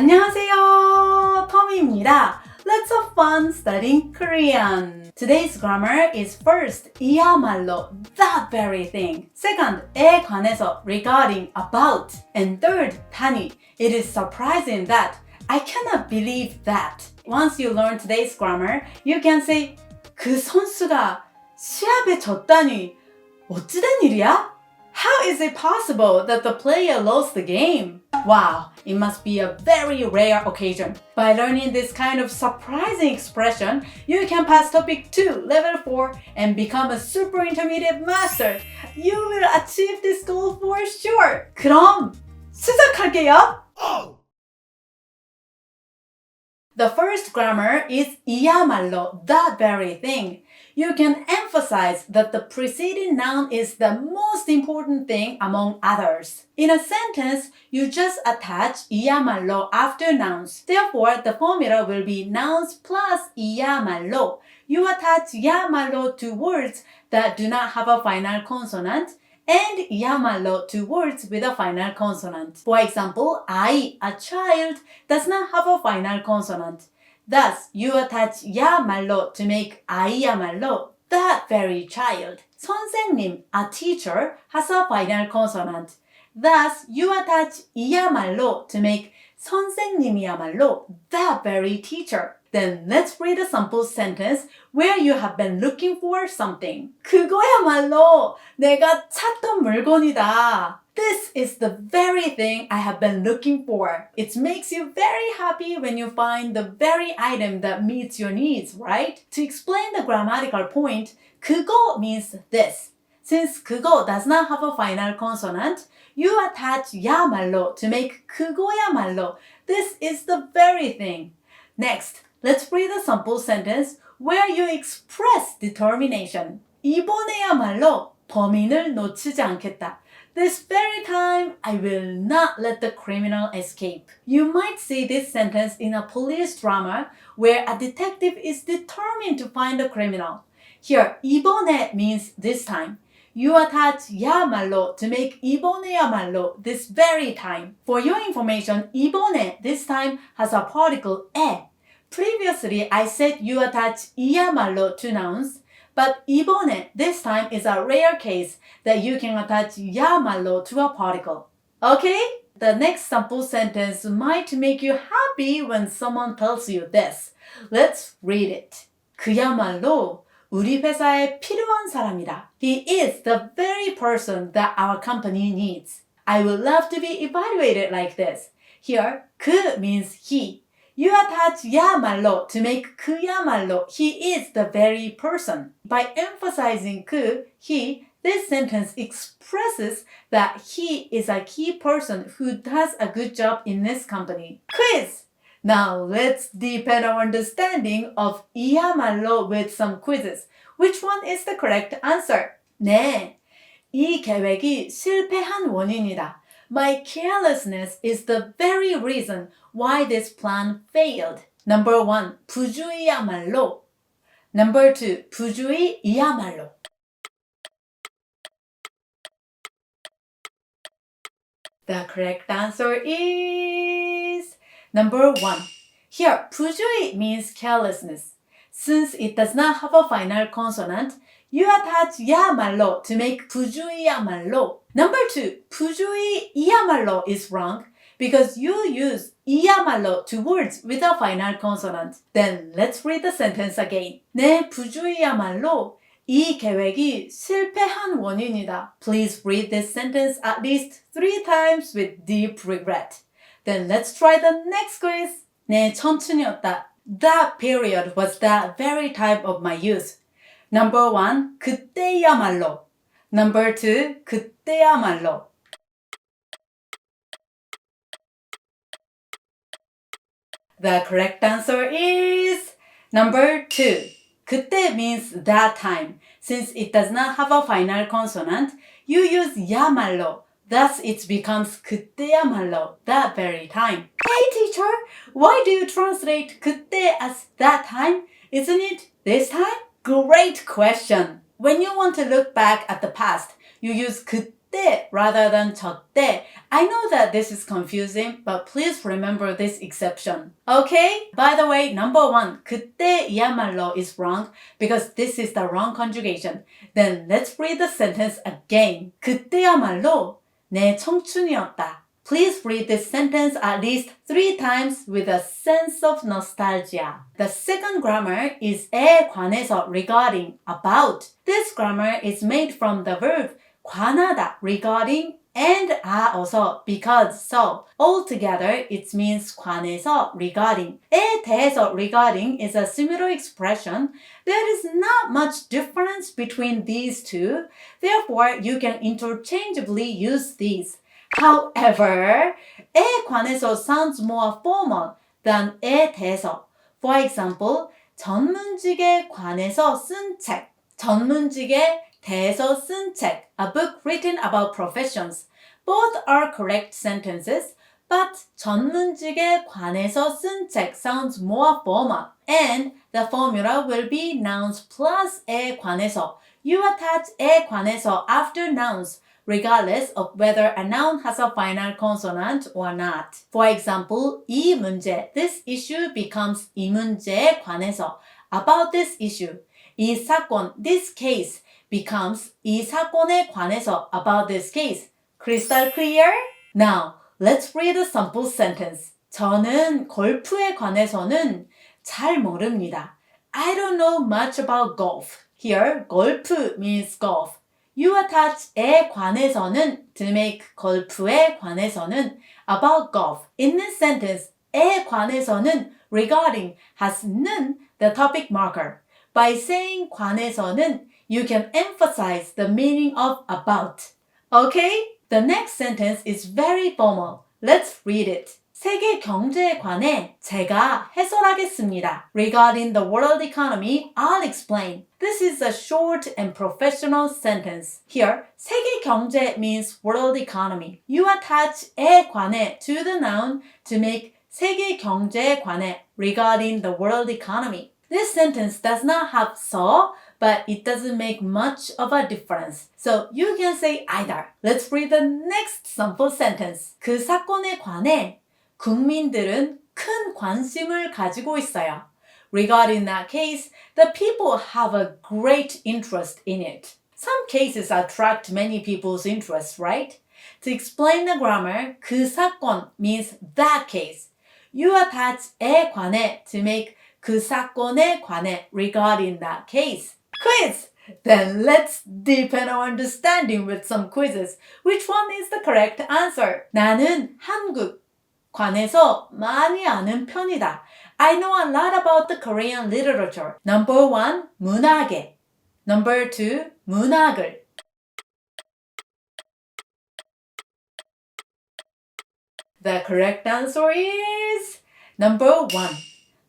안녕하세요, 터미입니다. Let's have fun studying Korean. Today's grammar is first, 이야말로, that very thing. Second, 에 관해서, regarding, about. And third, 단위. It is surprising that. I cannot believe that. Once you learn today's grammar, you can say, 그 선수가 시합에 졌다니 어찌된 일이야? How is it possible that the player lost the game? Wow, it must be a very rare occasion. By learning this kind of surprising expression, you can pass topic 2, level 4, and become a super intermediate master. You will achieve this goal for sure. 그럼 시작할게요. The first grammar is 이야말로, that very thing. You can emphasize that the preceding noun is the most important thing among others. In a sentence, you just attach 이야말로 after nouns. Therefore, the formula will be nouns plus 이야말로. You attach 야말로 to words that do not have a final consonant and 이야말로 to words with a final consonant. For example, I, a child, does not have a final consonant. Thus, you attach 야말로 to make 아이야말로, that very child. 선생님, a teacher, has a final consonant. Thus, you attach 이야말로 to make 선생님이야말로, that very teacher. Then let's read a sample sentence where you have been looking for something. 그거야말로 내가 찾던 물건이다. This is the very thing I have been looking for. It makes you very happy when you find the very item that meets your needs, right? To explain the grammatical point, 그거 means this. Since 그거 does not have a final consonant, you attach 야말로 to make 그거야말로. This is the very thing. Next, let's read a sample sentence where you express determination. 이번에야말로 범인을 놓치지 않겠다. This very time, I will not let the criminal escape. You might see this sentence in a police drama where a detective is determined to find the criminal. Here, 이번에 means this time. You attach 야말로 to make 이번에야말로, this very time. For your information, 이번에, this time, has a particle 에. Previously, I said you attach 이야말로 to nouns, but 이번에, this time, is a rare case that you can attach 야말로 to a particle. Okay? The next sample sentence might make you happy when someone tells you this. Let's read it. 그야말로 우리 회사에 필요한 사람이다. He is the very person that our company needs. I would love to be evaluated like this. Here, 그 means he. You attach 야말로 to make 그야말로. He is the very person. By emphasizing 그, he, this sentence expresses that he is a key person who does a good job in this company. Quiz! Now let's deepen our understanding of 이야말로 with some quizzes. Which one is the correct answer? 네, 이 계획이 실패한 원인이다. My carelessness is the very reason why this plan failed. Number 1, 부주의야말로. Number 2, 부주의이야말로. The correct answer is number 1. Here, 부주의 means carelessness. Since it does not have a final consonant, you attach 야말로 to make 부주의야말로. Number 2, 부주의이야말로 is wrong because you use 이야말로 to words with a final consonant. Then let's read the sentence again. 내 부주의야말로 이 계획이 실패한 원인이다. Please read this sentence at least 3 times with deep regret. Then let's try the next quiz. 내 청춘이었다. That period was the very time of my youth. Number 1, 그때야말로. Number 2, 그때야말로. The correct answer is number 2. 그때 means that time. Since it does not have a final consonant, you use 야말로. Thus, it becomes 그때야말로, that very time. Hey teacher, why do you translate 그때 as that time? Isn't it this time? Great question. When you want to look back at the past, you use 그때 때 rather than 저때. I know that this is confusing, but please remember this exception. Okay? By the way, number 1, 그때이야말로 is wrong because this is the wrong conjugation. Then let's read the sentence again. 그때야말로 내 청춘이었다. Please read this sentence at least 3 times with a sense of nostalgia. The second grammar is 에 관해서 regarding, about. This grammar is made from the verb 관하다, regarding, and 어서, because, so. Altogether, it means 관해서, regarding. 에 대해서, regarding is a similar expression. There is not much difference between these two. Therefore, you can interchangeably use these. However, 에 관해서 sounds more formal than 에 대해서. For example, 전문직에 관해서 쓴 책. 전문직에 대해서 쓴 책. A book written about professions. Both are correct sentences, but 전문직에 관해서 쓴 책 sounds more formal. And the formula will be nouns plus 에 관해서. You attach 에 관해서 after nouns, regardless of whether a noun has a final consonant or not. For example, 이 문제, this issue becomes 이 문제에 관해서. About this issue. 이 사건, this case, becomes 이 사건에 관해서. About this case. Crystal clear? Now, let's read a sample sentence. 저는 골프에 관해서는 잘 모릅니다. I don't know much about golf. Here, 골프 means golf. You attach 에 관해서는 to make 골프에 관해서는 about golf. In this sentence, 에 관해서는 regarding has 는 the topic marker. By saying 관해서는, you can emphasize the meaning of about. Okay? The next sentence is very formal. Let's read it. 세계 경제에 관해 제가 해설하겠습니다. Regarding the world economy, I'll explain. This is a short and professional sentence. Here, 세계 경제 means world economy. You attach 에 관해 to the noun to make 세계 경제에 관해 regarding the world economy. This sentence does not have so, but it doesn't make much of a difference. So you can say either. Let's read the next sample sentence. 그 사건에 관해 국민들은 큰 관심을 가지고 있어요. Regarding that case, the people have a great interest in it. Some cases attract many people's interest, right? To explain the grammar, 그 사건 means that case. You attach 에 관해 to make 그 사건에 관해 regarding that case. Quiz! Then let's deepen our understanding with some quizzes. Which one is the correct answer? 나는 한국 관해서 많이 아는 편이다. I know a lot about the Korean literature. Number 1, 문학에. Number 2, 문학을. The correct answer is number 1.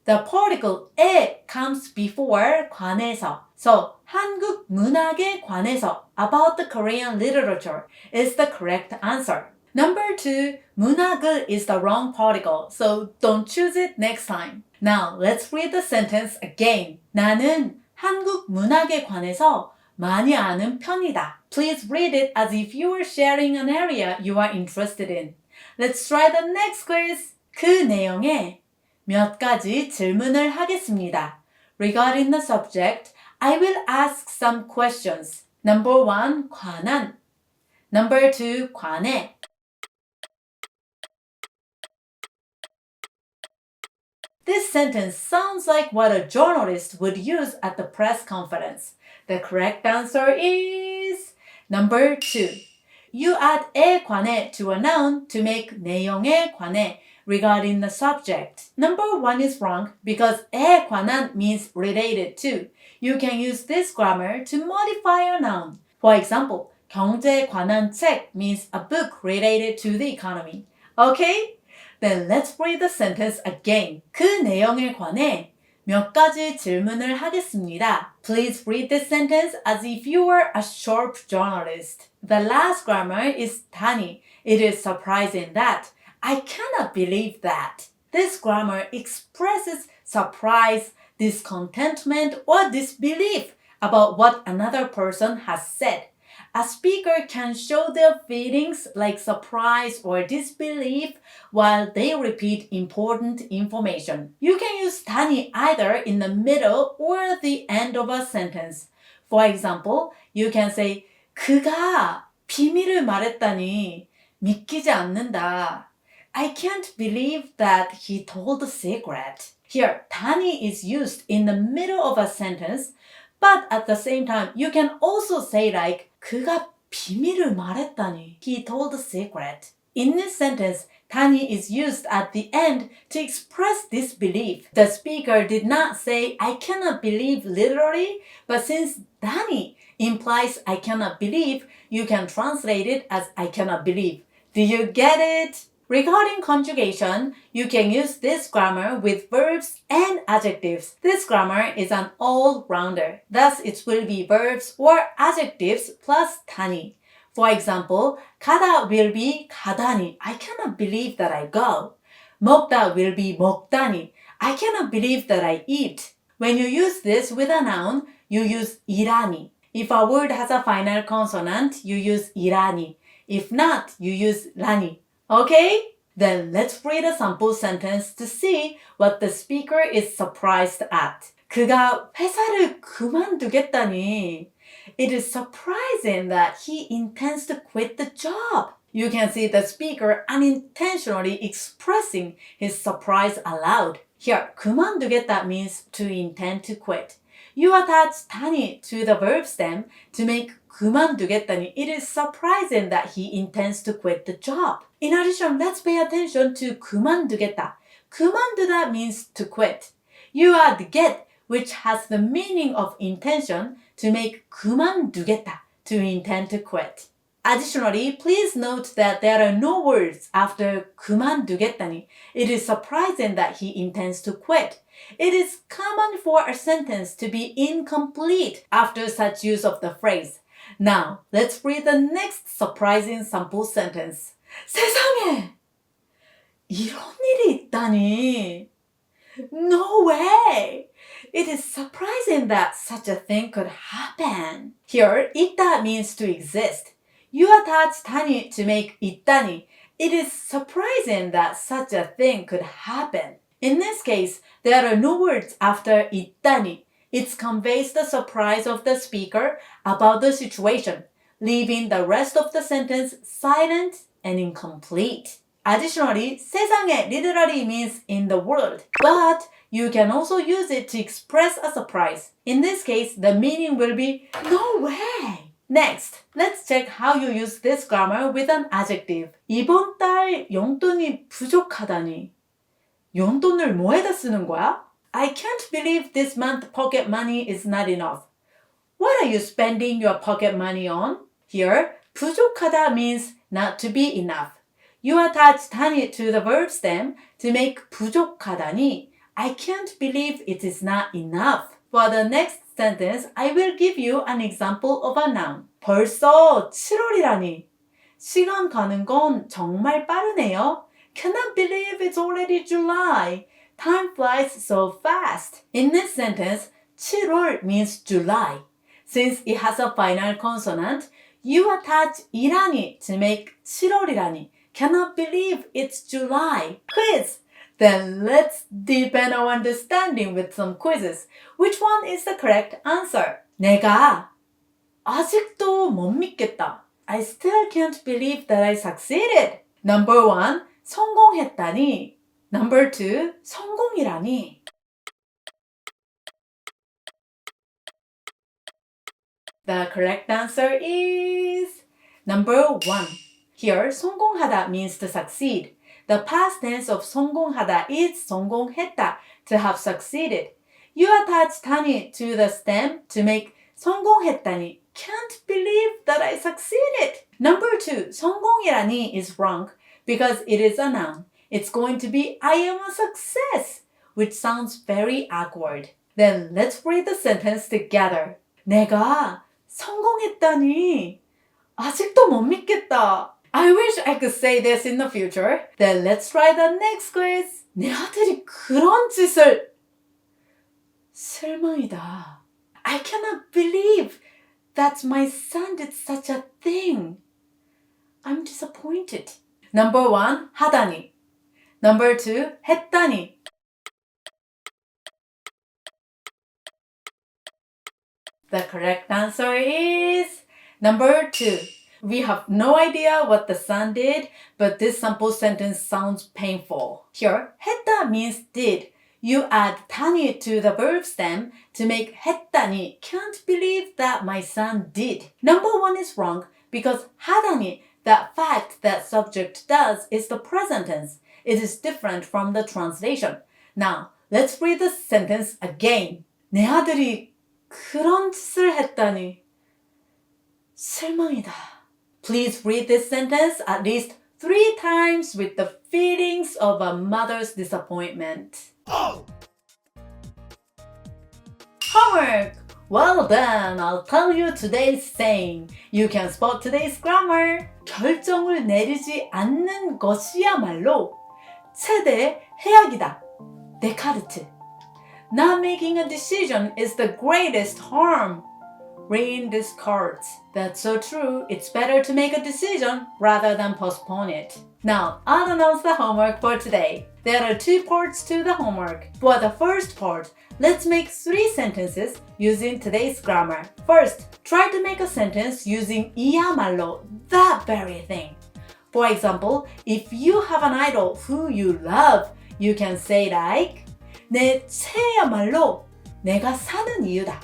The particle 에 comes before 관해서. So, 한국 문학에 관해서, about the Korean literature, is the correct answer. Number 2, 문학을 is the wrong particle, so don't choose it next time. Now, let's read the sentence again. 나는 한국 문학에 관해서 많이 아는 편이다. Please read it as if you were sharing an area you are interested in. Let's try the next quiz. 그 내용에 몇 가지 질문을 하겠습니다. Regarding the subject, I will ask some questions. Number 1, 관한. Number 2, 관해. This sentence sounds like what a journalist would use at the press conference. The correct answer is number 2. You add 에 관해 to a noun to make 내용에 관해 regarding the subject. Number 1 is wrong because 에 관한 means related to. You can use this grammar to modify a noun. For example, 경제에 관한 책 means a book related to the economy. Okay? Then let's read the sentence again. 그 내용에 관해 몇 가지 질문을 하겠습니다. Please read this sentence as if you were a sharp journalist. The last grammar is 단이. It is surprising that. I cannot believe that. This grammar expresses surprise, discontentment, or disbelief about what another person has said. A speaker can show their feelings like surprise or disbelief while they repeat important information. You can use tani either in the middle or the end of a sentence. For example, you can say 그가 비밀을 말했다니 믿기지 않는다. I can't believe that he told the secret. Here, tani is used in the middle of a sentence, but at the same time, you can also say like 그가 비밀을 말했다니. He told the secret. In this sentence, tani is used at the end to express disbelief. The speaker did not say I cannot believe literally, but since tani implies I cannot believe, you can translate it as I cannot believe. Do you get it? Regarding conjugation, you can use this grammar with verbs and adjectives. This grammar is an all-rounder. Thus, it will be verbs or adjectives plus tani. For example, 가다 will be 가다니. I cannot believe that I go. 먹다 will be 먹다니. I cannot believe that I eat. When you use this with a noun, you use 이라니. If a word has a final consonant, you use 이라니. If not, you use 라니. Okay? Then let's read a sample sentence to see what the speaker is surprised at. 그가 회사를 그만두겠다니. It is surprising that he intends to quit the job. You can see the speaker unintentionally expressing his surprise aloud. Here, 그만두겠다 means to intend to quit. You attach tani to the verb stem to make 그만두겠다니. It is surprising that he intends to quit the job. In addition, let's pay attention to 그만두겠다. 그만두다 means to quit. You add get, which has the meaning of intention, to make 그만두겠다, to intend to quit. Additionally, please note that there are no words after 그만두겠다니. It is surprising that he intends to quit. It is common for a sentence to be incomplete after such use of the phrase. Now, let's read the next surprising sample sentence. 세상에! 이런 일이 있다니. No way! It is surprising that such a thing could happen. Here, 있다 means to exist. You attach tani to make 있다니. It is surprising that such a thing could happen. In this case, there are no words after 있다니. It conveys the surprise of the speaker about the situation, leaving the rest of the sentence silent and incomplete. Additionally, 세상에 literally means in the world, but you can also use it to express a surprise. In this case, the meaning will be no way. Next, let's check how you use this grammar with an adjective. 이번 달 용돈이 부족하다니. 용돈을 뭐에다 쓰는 거야? I can't believe this month pocket money is not enough. What are you spending your pocket money on? Here, 부족하다 means not to be enough. You attach tani to the verb stem to make 부족하다니. I can't believe it is not enough. For the next sentence, I will give you an example of a noun. 벌써 7월이라니. 시간 가는 건 정말 빠르네요. Cannot believe it's already July. Time flies so fast. In this sentence, 7월 means July. Since it has a final consonant, you attach 이라니 to make 7월이라니. Cannot believe it's July. Quiz! Then let's deepen our understanding with some quizzes. Which one is the correct answer? 내가 아직도 못 믿겠다. I still can't believe that I succeeded. Number 1, 성공했다니. Number 2, 성공이라니. The correct answer is number 1. Here, 성공하다 means to succeed. The past tense of 성공하다 is 성공했다, to have succeeded. You attach tani to the stem to make 성공했다니. Can't believe that I succeeded. Number 2, 성공이라니 is wrong because it is a noun. It's going to be I am a success, which sounds very awkward. Then let's read the sentence together. 내가 성공했다니. 아직도 못 믿겠다. I wish I could say this in the future. Then let's try the next quiz. 내 아들이 그런 짓을... 실망이다. I cannot believe that my son did such a thing. I'm disappointed. Number 1, 하다니. Number 2, 했다니. The correct answer is number 2. We have no idea what the son did, but this sample sentence sounds painful. Here, 했다 means did. You add 다니 to the verb stem to make 했다니. Can't believe that my son did. Number 1 is wrong because 하다니, that fact that subject does, is the present tense. It is different from the translation. Now, let's read the sentence again. 내 아들이 그런 짓을 했다니. 실망이다. Please read this sentence at least 3 times with the feelings of a mother's disappointment. Homework! Well then, I'll tell you today's saying. You can spot today's grammar. 결정을 내리지 않는 것이야말로 최대의 해악이다. 데카르트. Not making a decision is the greatest harm. Reading these cards. That's so true. It's better to make a decision rather than postpone it. Now, I'll announce the homework for today. There are 2 parts to the homework. For the first part, let's make 3 sentences using today's grammar. First, try to make a sentence using 이야말로, that very thing. For example, if you have an idol who you love, you can say like 내 최야말로 내가 사는 이유다.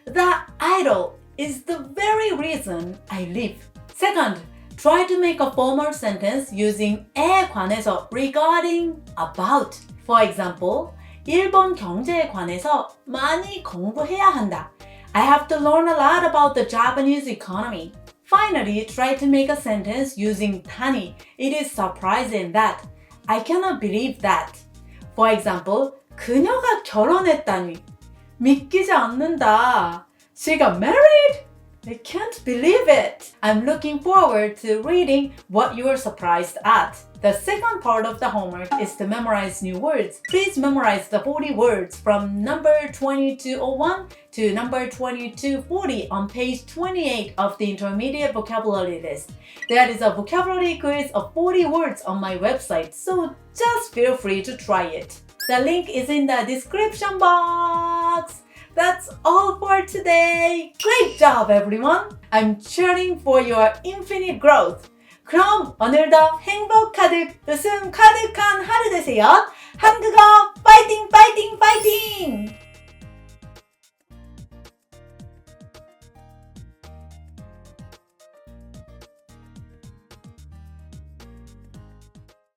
That idol is the very reason I live. Second, try to make a formal sentence using 에 관해서 regarding about. For example, 일본 경제에 관해서 많이 공부해야 한다. I have to learn a lot about the Japanese economy. Finally, try to make a sentence using 다니. It is surprising that. I cannot believe that. For example, 그녀가 결혼했다니. 믿기지 않는다. She got married? I can't believe it. I'm looking forward to reading what you are surprised at. The second part of the homework is to memorize new words. Please memorize the 40 words from number 2201 to number 2240 on page 28 of the intermediate vocabulary list. There is a vocabulary quiz of 40 words on my website, so just feel free to try it. The link is in the description box. That's all for today. Great job, everyone. I'm cheering for your infinite growth. 그럼 오늘도 행복 가득, 웃음 가득한 하루 되세요. 한국어 파이팅 파이팅 파이팅!